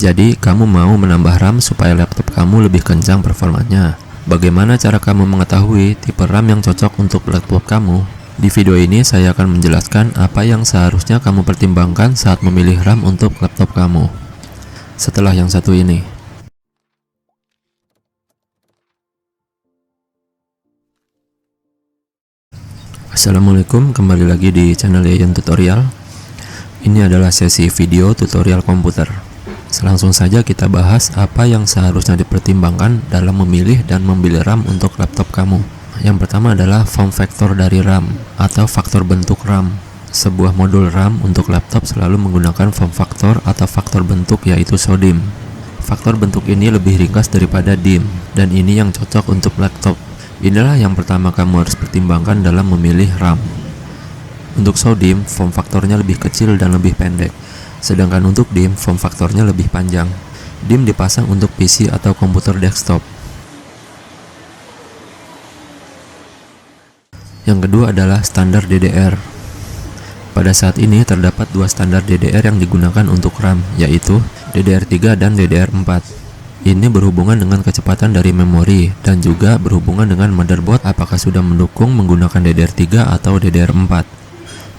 Jadi, kamu mau menambah RAM supaya laptop kamu lebih kencang performanya. Bagaimana cara kamu mengetahui tipe RAM yang cocok untuk laptop kamu? Di video ini saya akan menjelaskan apa yang seharusnya kamu pertimbangkan saat memilih RAM untuk laptop kamu. Setelah yang satu ini. Assalamualaikum, kembali lagi di channel Yayan Tutorial. Ini adalah sesi video tutorial komputer. Langsung saja kita bahas apa yang seharusnya dipertimbangkan dalam memilih dan membeli RAM untuk laptop kamu. Yang pertama adalah form factor dari RAM atau faktor bentuk RAM. Sebuah modul RAM untuk laptop selalu menggunakan form factor atau faktor bentuk, yaitu SODIMM. Faktor bentuk ini lebih ringkas daripada DIMM, dan ini yang cocok untuk laptop. Inilah yang pertama kamu harus pertimbangkan dalam memilih RAM. Untuk SODIMM, form faktornya lebih kecil dan lebih pendek, sedangkan untuk DIMM, form faktornya lebih panjang. DIMM dipasang untuk PC atau komputer desktop. Yang kedua adalah standar DDR. Pada saat ini terdapat dua standar DDR yang digunakan untuk RAM, yaitu DDR3 dan DDR4. Ini berhubungan dengan kecepatan dari memori dan juga berhubungan dengan motherboard apakah sudah mendukung menggunakan DDR3 atau DDR4.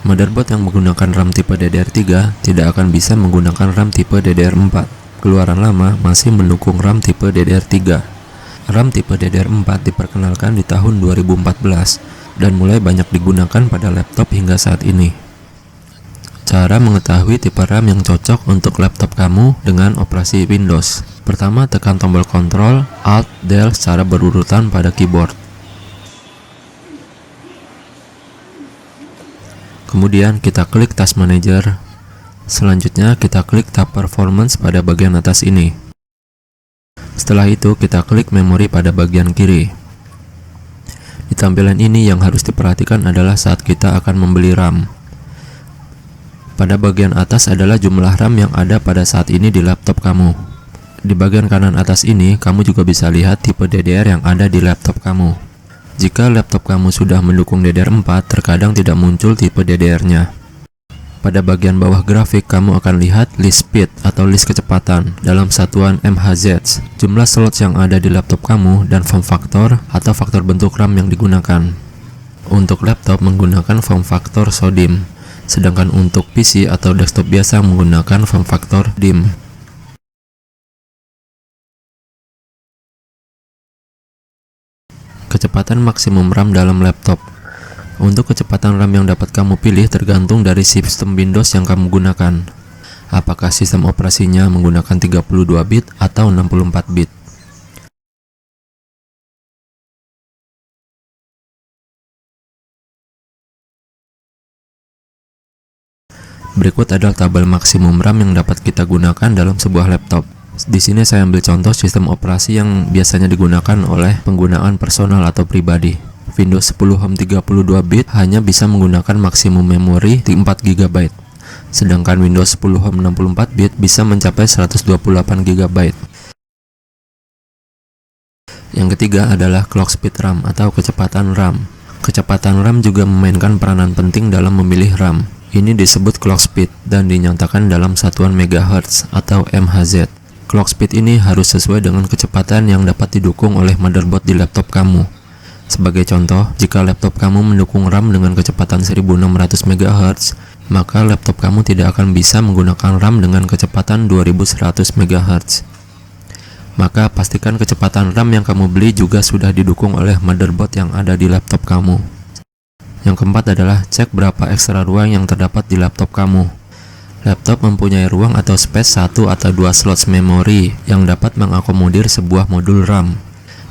Motherboard yang menggunakan RAM tipe DDR3 tidak akan bisa menggunakan RAM tipe DDR4. Keluaran lama masih mendukung RAM tipe DDR3. RAM tipe DDR4 diperkenalkan di tahun 2014 dan mulai banyak digunakan pada laptop hingga saat ini. Cara mengetahui tipe RAM yang cocok untuk laptop kamu dengan operasi Windows. Pertama, tekan tombol Ctrl, Alt, Del secara berurutan pada keyboard. Kemudian kita klik Task Manager. Selanjutnya kita klik tab Performance pada bagian atas ini. Setelah itu kita klik Memori pada bagian kiri. Di tampilan ini yang harus diperhatikan adalah saat kita akan membeli RAM. Pada bagian atas adalah jumlah RAM yang ada pada saat ini di laptop kamu. Di bagian kanan atas ini, kamu juga bisa lihat tipe DDR yang ada di laptop kamu. Jika laptop kamu sudah mendukung DDR4, terkadang tidak muncul tipe DDR-nya. Pada bagian bawah grafik, kamu akan lihat list speed atau list kecepatan dalam satuan MHz, jumlah slots yang ada di laptop kamu, dan form factor atau faktor bentuk RAM yang digunakan. Untuk laptop menggunakan form factor SODIMM, sedangkan untuk PC atau desktop biasa menggunakan form factor DIMM. Kecepatan maksimum RAM dalam laptop. Untuk kecepatan RAM yang dapat kamu pilih tergantung dari sistem Windows yang kamu gunakan. Apakah sistem operasinya menggunakan 32 bit atau 64 bit. Berikut adalah tabel maksimum RAM yang dapat kita gunakan dalam sebuah laptop. Di sini saya ambil contoh sistem operasi yang biasanya digunakan oleh penggunaan personal atau pribadi. Windows 10 Home 32 bit hanya bisa menggunakan maksimum memori 4 GB, sedangkan Windows 10 Home 64 bit bisa mencapai 128 GB. Yang ketiga adalah clock speed RAM atau kecepatan RAM. Kecepatan RAM juga memainkan peranan penting dalam memilih RAM. Ini disebut clock speed dan dinyatakan dalam satuan MHz atau MHz. Clock speed ini harus sesuai dengan kecepatan yang dapat didukung oleh motherboard di laptop kamu. Sebagai contoh, jika laptop kamu mendukung RAM dengan kecepatan 1600 MHz, maka laptop kamu tidak akan bisa menggunakan RAM dengan kecepatan 2100 MHz. Maka pastikan kecepatan RAM yang kamu beli juga sudah didukung oleh motherboard yang ada di laptop kamu. Yang keempat adalah cek berapa ekstra ruang yang terdapat di laptop kamu. Laptop mempunyai ruang atau space 1 atau 2 slots memori yang dapat mengakomodir sebuah modul RAM.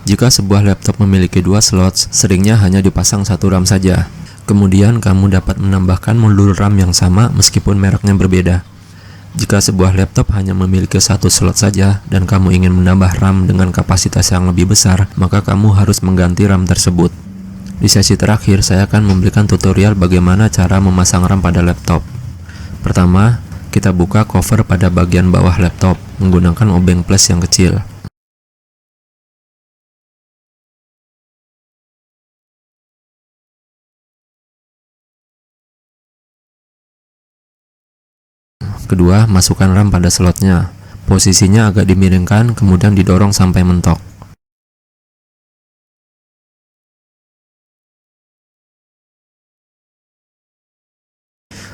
Jika sebuah laptop memiliki 2 slots, seringnya hanya dipasang 1 RAM saja. Kemudian kamu dapat menambahkan modul RAM yang sama meskipun mereknya berbeda. Jika sebuah laptop hanya memiliki 1 slot saja dan kamu ingin menambah RAM dengan kapasitas yang lebih besar, maka kamu harus mengganti RAM tersebut. Di sesi terakhir, saya akan memberikan tutorial bagaimana cara memasang RAM pada laptop. Pertama, kita buka cover pada bagian bawah laptop menggunakan obeng flash yang kecil. Kedua, masukkan RAM pada slotnya. Posisinya agak dimiringkan, kemudian didorong sampai mentok.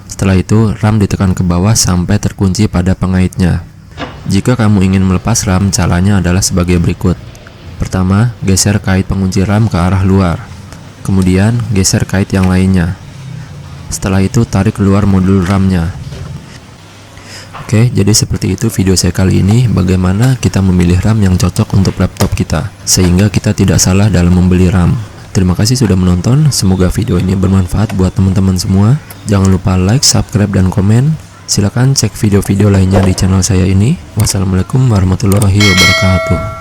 Setelah itu, RAM ditekan ke bawah sampai terkunci pada pengaitnya. Jika kamu ingin melepas RAM, caranya adalah sebagai berikut. Pertama, geser kait pengunci RAM ke arah luar. Kemudian, geser kait yang lainnya. Setelah itu, tarik keluar modul RAM-nya. Oke, jadi seperti itu video saya kali ini, bagaimana kita memilih RAM yang cocok untuk laptop kita, sehingga kita tidak salah dalam membeli RAM. Terima kasih sudah menonton, semoga video ini bermanfaat buat teman-teman semua. Jangan lupa like, subscribe, dan komen. Silahkan cek video-video lainnya di channel saya ini. Wassalamualaikum warahmatullahi wabarakatuh.